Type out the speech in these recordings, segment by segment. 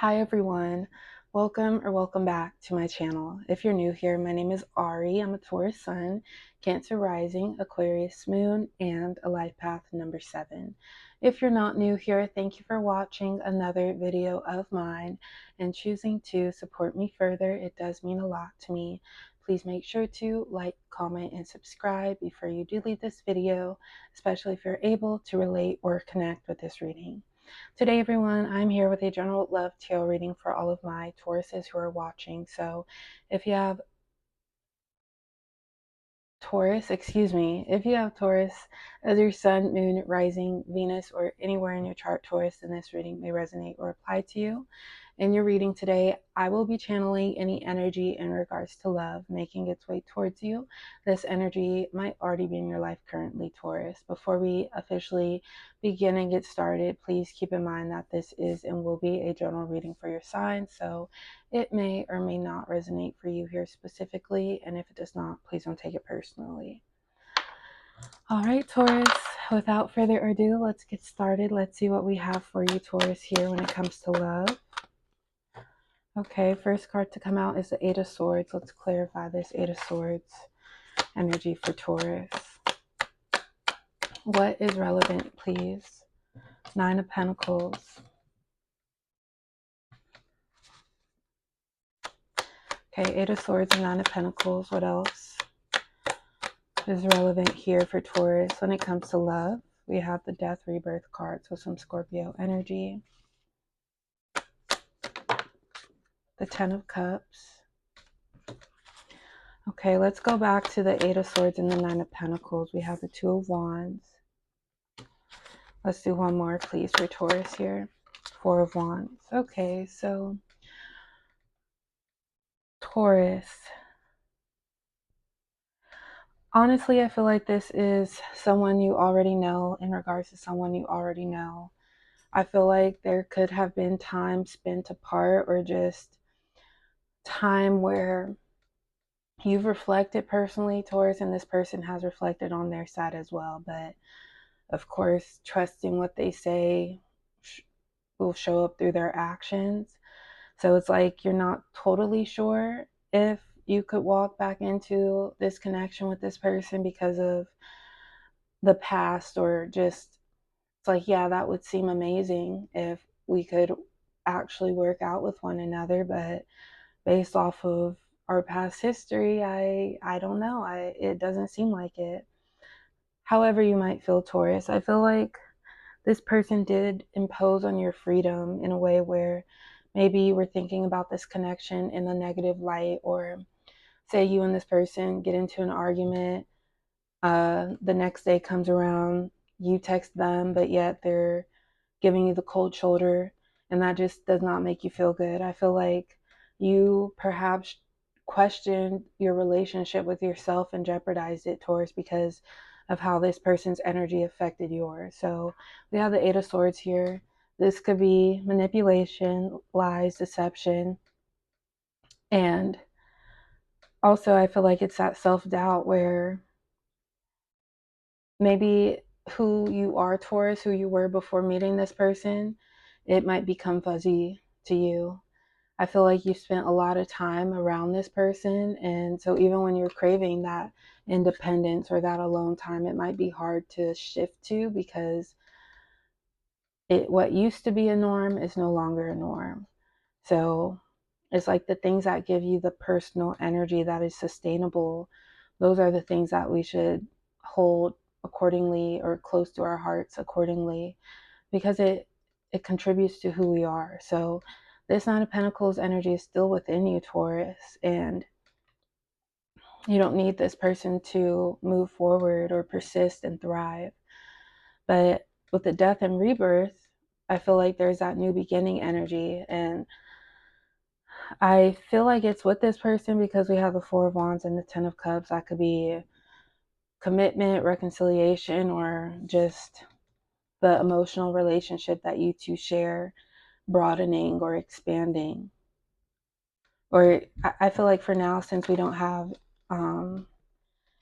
Hi everyone, welcome back to my channel. If you're new here, my name is Ari. I'm a Taurus Sun, Cancer Rising, Aquarius Moon, and a life path number 7. If you're not new here, thank you for watching another video of mine and choosing to support me further. It does mean a lot to me. Please make sure to like, comment, and subscribe before you do leave this video, especially if you're able to relate or connect with this reading. Today, everyone, I'm here with a general love tarot reading for all of my Tauruses who are watching. So if you have Taurus as your sun, moon, rising, Venus, or anywhere in your chart Taurus, then this reading may resonate or apply to you. In your reading today, I will be channeling any energy in regards to love making its way towards you. This energy might already be in your life currently, Taurus. Before we officially begin and get started, please keep in mind that this is and will be a general reading for your sign, so it may or may not resonate for you here specifically, and if it does not, please don't take it personally. All right, Taurus, without further ado, let's get started. Let's see what we have for you, Taurus, here when it comes to love. Okay, first card to come out is the Eight of Swords. Let's clarify this Eight of Swords energy for Taurus. What is relevant, please? Nine of Pentacles. Okay, Eight of Swords and Nine of Pentacles. What else is relevant here for Taurus when it comes to love? We have the Death Rebirth card, so some Scorpio energy. The Ten of Cups. Okay, let's go back to the Eight of Swords and the Nine of Pentacles. We have the Two of Wands. Let's do one more, please, for Taurus here. Four of Wands. Okay, so Taurus. Honestly, I feel like this is someone you already know in regards to someone you already know. I feel like there could have been time spent apart or just time where you've reflected personally, Taurus, and this person has reflected on their side as well. But of course, trusting what they say will show up through their actions. So it's like you're not totally sure if you could walk back into this connection with this person because of the past, or just it's like, yeah, that would seem amazing if we could actually work out with one another, but based off of our past history, I don't know. It doesn't seem like it. However you might feel, Taurus, I feel like this person did impose on your freedom in a way where maybe you were thinking about this connection in a negative light, or say you and this person get into an argument, the next day comes around, you text them, but yet they're giving you the cold shoulder, and that just does not make you feel good. I feel like you perhaps questioned your relationship with yourself and jeopardized it, Taurus, because of how this person's energy affected yours. So we have the Eight of Swords here. This could be manipulation, lies, deception, and also I feel like it's that self-doubt where maybe who you are, Taurus, who you were before meeting this person, it might become fuzzy to you. I feel like you spent a lot of time around this person, and so even when you're craving that independence or that alone time, it might be hard to shift to, because what used to be a norm is no longer a norm. So it's like the things that give you the personal energy that is sustainable, those are the things that we should hold accordingly, or close to our hearts accordingly, because it contributes to who we are. So this Nine of Pentacles energy is still within you, Taurus, and you don't need this person to move forward or persist and thrive. But with the Death and Rebirth, I feel like there's that new beginning energy, and I feel like it's with this person because we have the Four of Wands and the Ten of Cups. That could be commitment, reconciliation, or just the emotional relationship that you two share broadening or expanding. Or I feel like for now, since we don't have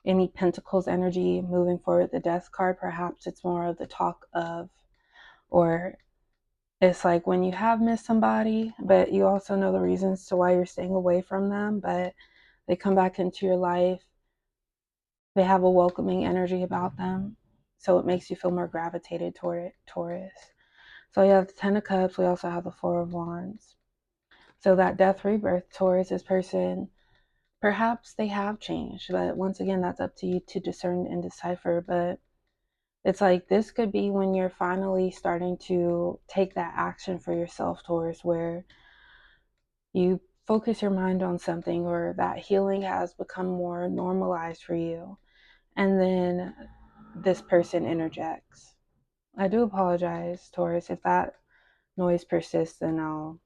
any Pentacles energy moving forward, the Death card, perhaps it's more of the talk of, or It's like when you have missed somebody, but you also know the reasons to why you're staying away from them, but they come back into your life, they have a welcoming energy about them. So it makes you feel more gravitated toward it, Taurus. So you have the Ten of Cups. We also have the Four of Wands. So that death rebirth, Taurus, this person, perhaps they have changed. But once again, that's up to you to discern and decipher. But it's like this could be when you're finally starting to take that action for yourself, Taurus, where you focus your mind on something or that healing has become more normalized for you. And then this person interjects. I do apologize, Taurus. If that noise persists, then I'll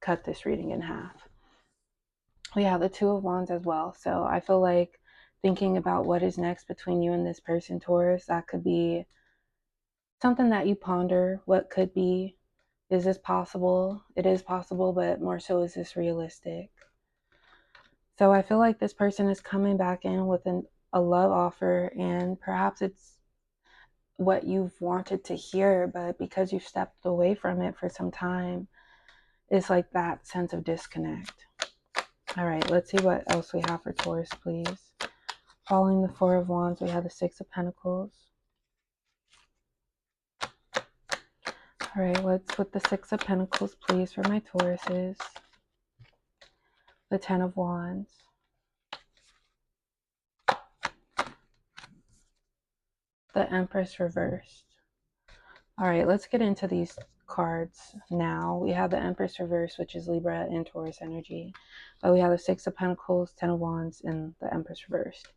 cut this reading in half. We have the Two of Wands as well. So I feel like thinking about what is next between you and this person, Taurus, that could be something that you ponder. What could be? Is this possible? It is possible, but more so, is this realistic? So I feel like this person is coming back in with a love offer, and perhaps it's what you've wanted to hear, but because you've stepped away from it for some time, it's like that sense of disconnect. All right, let's see what else we have for Taurus, please. Following the Four of Wands, we have the Six of Pentacles. All right, what's with the Six of Pentacles, please, for my Tauruses? The Ten of Wands. The Empress reversed. All right, let's get into these cards now. We have the Empress reversed, which is Libra and Taurus energy. But we have the Six of Pentacles, Ten of Wands, and the Empress reversed.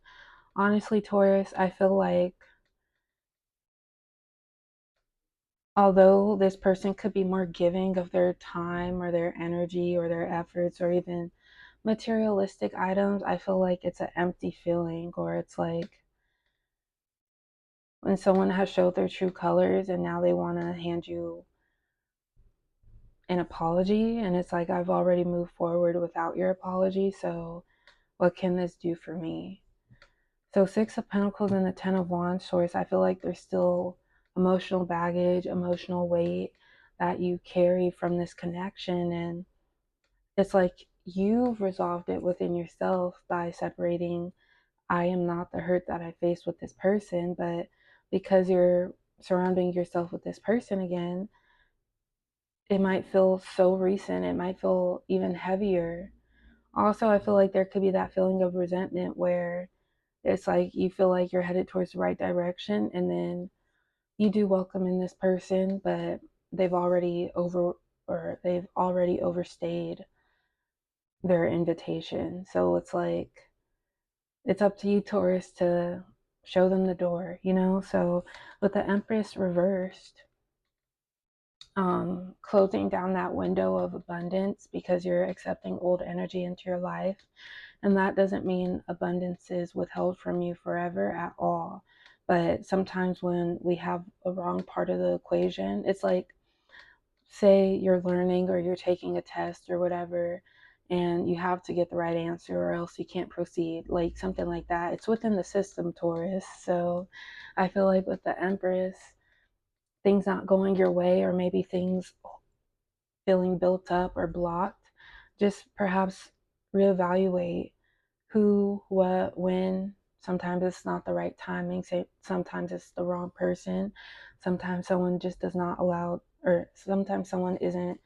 Honestly, Taurus, I feel like although this person could be more giving of their time or their energy or their efforts or even materialistic items, I feel like it's an empty feeling, or it's like when someone has showed their true colors and now they want to hand you an apology, and it's like, I've already moved forward without your apology, so what can this do for me? So Six of Pentacles and the Ten of Wands, Taurus, I feel like there's still emotional baggage, emotional weight that you carry from this connection, and it's like you've resolved it within yourself by separating, I am not the hurt that I faced with this person, but because you're surrounding yourself with this person again, it might feel so recent, it might feel even heavier. Also, I feel like there could be that feeling of resentment where it's like you feel like you're headed towards the right direction, and then you do welcome in this person, but they've already overstayed their invitation. So it's like it's up to you, Taurus, to show them the door, you know? So with the Empress reversed, closing down that window of abundance because you're accepting old energy into your life. And that doesn't mean abundance is withheld from you forever at all. But sometimes when we have a wrong part of the equation, it's like, say you're learning or you're taking a test or whatever, and you have to get the right answer or else you can't proceed, like something like that. It's within the system, Taurus. So I feel like with the Empress, things not going your way, or maybe things feeling built up or blocked, just perhaps reevaluate who, what, when. Sometimes it's not the right timing. Sometimes it's the wrong person. Sometimes someone just does not allow, or sometimes someone isn't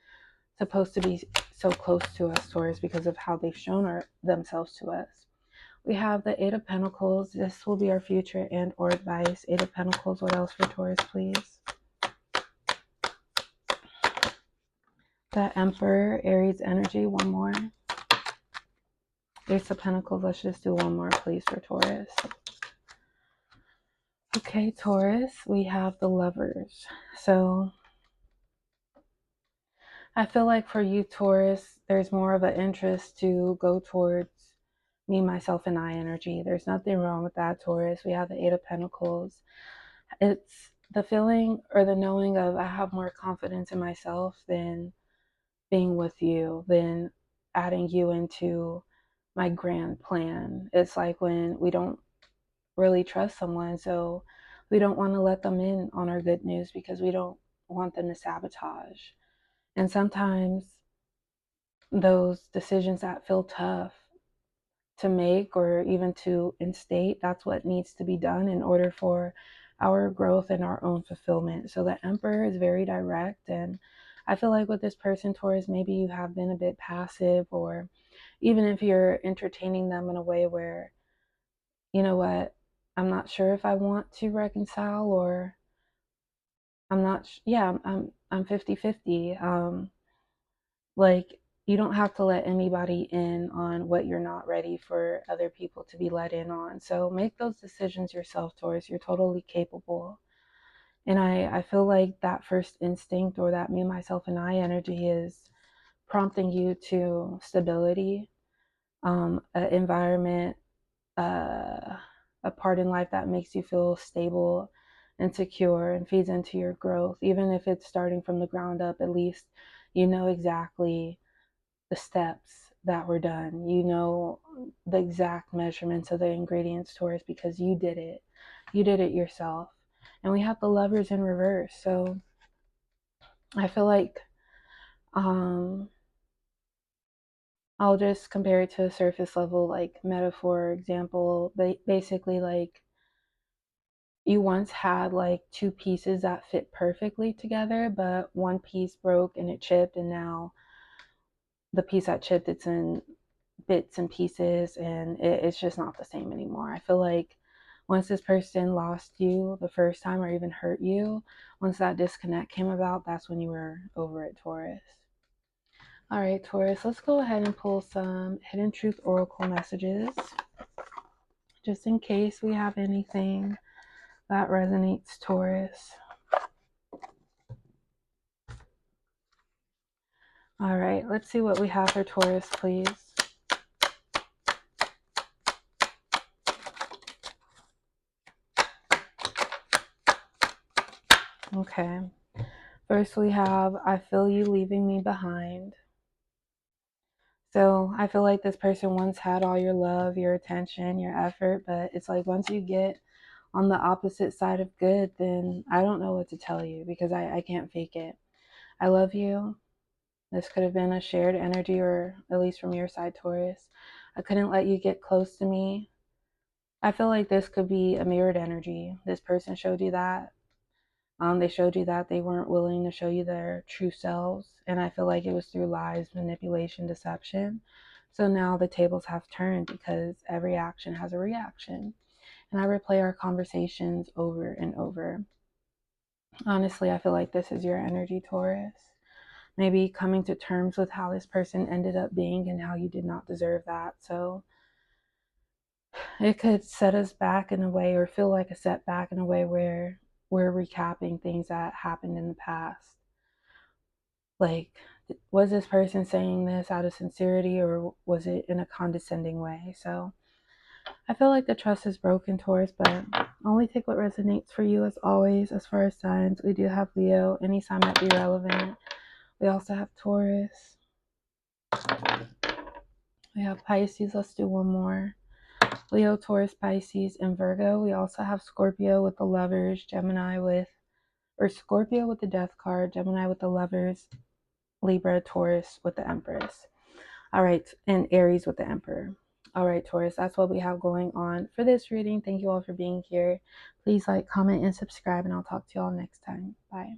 supposed to be so close to us, Taurus, because of how they've shown themselves to us. We have the Eight of Pentacles. This will be our future and or advice. Eight of Pentacles. What else for Taurus, please? The Emperor, Aries energy. One more. Ace of Pentacles. Let's just do one more, please, for Taurus. Okay, Taurus, we have the Lovers. So I feel like for you, Taurus, there's more of an interest to go towards me, myself, and I energy. There's nothing wrong with that, Taurus. We have the Eight of Pentacles. It's the feeling or the knowing of I have more confidence in myself than being with you, than adding you into my grand plan. It's like when we don't really trust someone, so we don't want to let them in on our good news because we don't want them to sabotage. And sometimes those decisions that feel tough to make or even to instate, that's what needs to be done in order for our growth and our own fulfillment. So the Emperor is very direct, and I feel like with this person, Taurus, maybe you have been a bit passive, or even if you're entertaining them in a way where, you know what, I'm not sure if I want to reconcile, or I'm not, yeah, I'm 50-50. Like, you don't have to let anybody in on what you're not ready for other people to be let in on. So make those decisions yourself, Taurus. You're totally capable. And I feel like that first instinct, or that me, myself, and I energy, is prompting you to stability, an environment, a part in life that makes you feel stable and secure and feeds into your growth. Even if it's starting from the ground up, at least you know exactly the steps that were done. You know the exact measurements of the ingredients, Taurus, because you did it. You did it yourself. And we have the Lovers in reverse. So I feel like I'll just compare it to a surface level, like, metaphor example. Basically, like, you once had like two pieces that fit perfectly together, but one piece broke and it chipped, and now the piece that chipped, it's in bits and pieces, and it's just not the same anymore. I feel like once this person lost you the first time, or even hurt you, once that disconnect came about, that's when you were over it, Taurus. All right, Taurus, let's go ahead and pull some Hidden Truth Oracle messages, just in case we have anything that resonates, Taurus. All right, let's see what we have for Taurus, please. Okay. First, we have, I feel you leaving me behind. So I feel like this person once had all your love, your attention, your effort, but it's like once you get on the opposite side of good, then I don't know what to tell you, because I can't fake it. I love you. This could have been a shared energy, or at least from your side, Taurus. I couldn't let you get close to me. I feel like this could be a mirrored energy. This person showed you that. They showed you that they weren't willing to show you their true selves. And I feel like it was through lies, manipulation, deception. So now the tables have turned, because every action has a reaction. And I replay our conversations over and over. Honestly, I feel like this is your energy, Taurus. Maybe coming to terms with how this person ended up being and how you did not deserve that. So it could set us back in a way, or feel like a setback in a way, where we're recapping things that happened in the past. Like, was this person saying this out of sincerity, or was it in a condescending way? So I feel like the trust is broken, Taurus, but only take what resonates for you. As always, as far as signs, we do have Leo. Any sign might be relevant. We also have Taurus. We have Pisces. Let's do one more. Leo, Taurus, Pisces, and Virgo. We also have Scorpio with the Lovers, Scorpio with the Death card, Gemini with the Lovers, Libra, Taurus with the Empress. All right, and Aries with the Emperor. All right, Taurus, that's what we have going on for this reading. Thank you all for being here. Please like, comment, and subscribe, and I'll talk to you all next time. Bye.